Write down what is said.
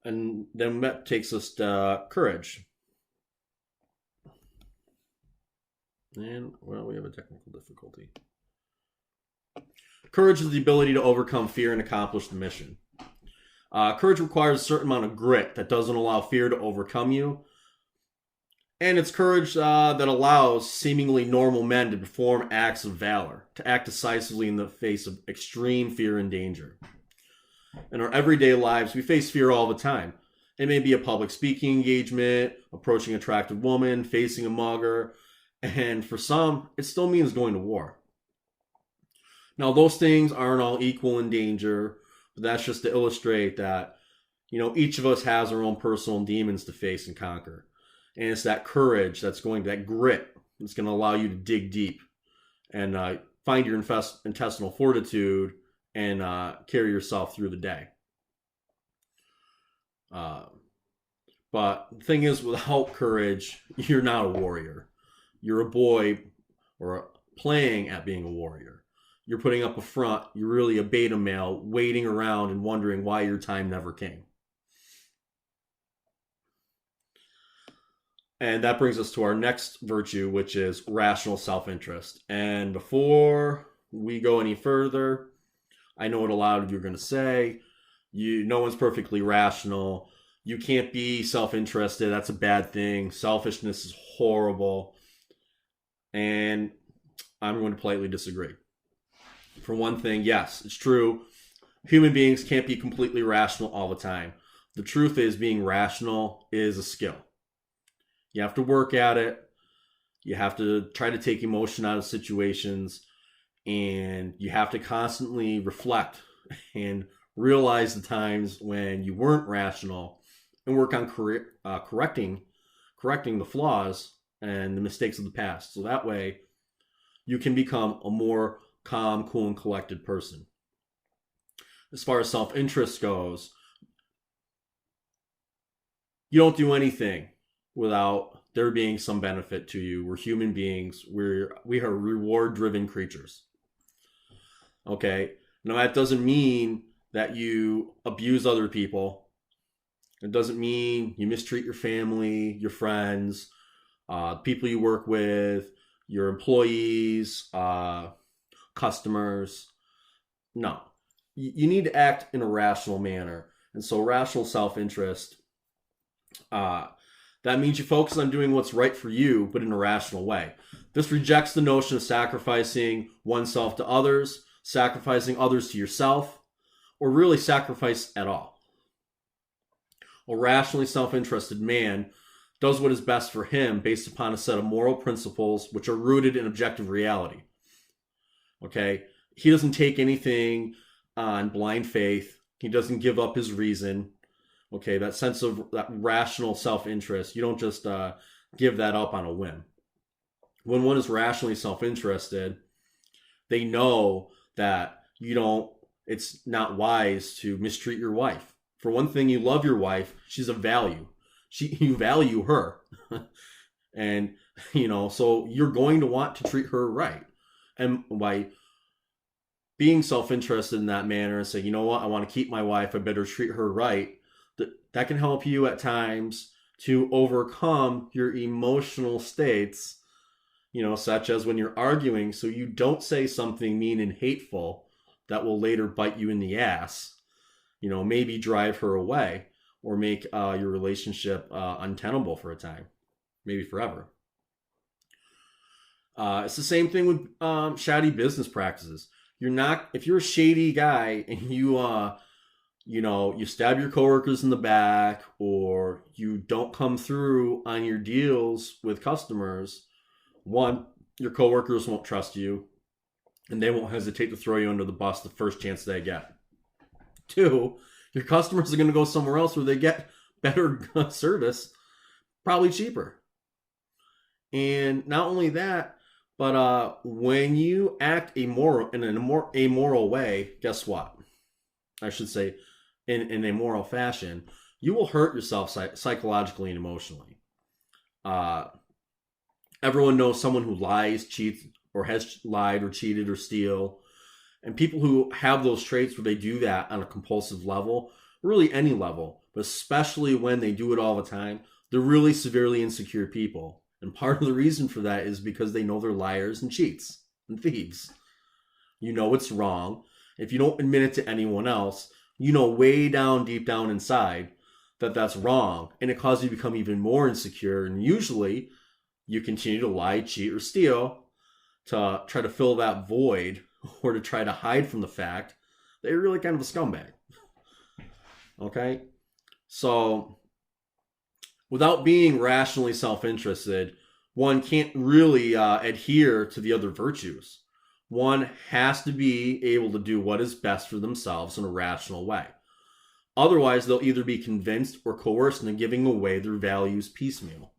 And then that takes us to courage. And, well, we have a technical difficulty. Courage is the ability to overcome fear and accomplish the mission. Courage requires a certain amount of grit that doesn't allow fear to overcome you. And it's courage that allows seemingly normal men to perform acts of valor, to act decisively in the face of extreme fear and danger. In our everyday lives, we face fear all the time. It may be a public speaking engagement, approaching an attractive woman, facing a mugger, and for some, it still means going to war. Now, those things aren't all equal in danger, but that's just to illustrate that, each of us has our own personal demons to face and conquer. And it's that courage that grit that's going to allow you to dig deep and find your intestinal fortitude and carry yourself through the day. But the thing is, without courage, you're not a warrior. You're a boy or playing at being a warrior. You're putting up a front. You're really a beta male waiting around and wondering why your time never came. And that brings us to our next virtue, which is rational self-interest. And before we go any further, I know what a lot of you are going to say. No one's perfectly rational. You can't be self-interested. That's a bad thing. Selfishness is horrible. And I'm going to politely disagree. For one thing, yes, it's true. Human beings can't be completely rational all the time. The truth is, being rational is a skill. You have to work at it. You have to try to take emotion out of situations. And you have to constantly reflect and realize the times when you weren't rational and work on correcting the flaws and the mistakes of the past. So that way you can become a more calm, cool, and collected person. As far as self-interest goes, you don't do anything without there being some benefit to you. We're human beings. We are reward-driven creatures. Okay? Now, that doesn't mean that you abuse other people. It doesn't mean you mistreat your family, your friends, people you work with, your employees, customers. No. You need to act in a rational manner. And so rational self-interest, that means you focus on doing what's right for you, but in a rational way. This rejects the notion of sacrificing oneself to others, sacrificing others to yourself, or really sacrifice at all. A rationally self-interested man does what is best for him based upon a set of moral principles which are rooted in objective reality. Okay? He doesn't take anything on blind faith. He doesn't give up his reason. Okay, that sense of that rational self-interest, you don't just give that up on a whim. When one is rationally self-interested, they know that it's not wise to mistreat your wife. For one thing, you love your wife. She's a value. You value her. And, so you're going to want to treat her right. And by being self-interested in that manner and say, you know what, I want to keep my wife, I better treat her right, that can help you at times to overcome your emotional states, such as when you're arguing, so you don't say something mean and hateful that will later bite you in the ass, maybe drive her away or make your relationship untenable for a time, maybe forever. It's the same thing with shady business practices. If you're a shady guy and you stab your coworkers in the back, or you don't come through on your deals with customers, one, your coworkers won't trust you, and they won't hesitate to throw you under the bus the first chance they get. Two, your customers are going to go somewhere else where they get better service, probably cheaper. And not only that, but when you act in a amoral way, guess what? I should say, in a moral fashion, you will hurt yourself psychologically and emotionally. Everyone knows someone who lies, cheats, or has lied or cheated or steal. And people who have those traits where they do that on a compulsive level, really any level, but especially when they do it all the time, they're really severely insecure people. And part of the reason for that is because they know they're liars and cheats and thieves. You know it's wrong. If you don't admit it to anyone else, you know way down, deep down inside that that's wrong. And it causes you to become even more insecure. And usually you continue to lie, cheat, or steal to try to fill that void or to try to hide from the fact that you're really kind of a scumbag. Okay? So, without being rationally self-interested, one can't really adhere to the other virtues. One has to be able to do what is best for themselves in a rational way. Otherwise, they'll either be convinced or coerced into giving away their values piecemeal.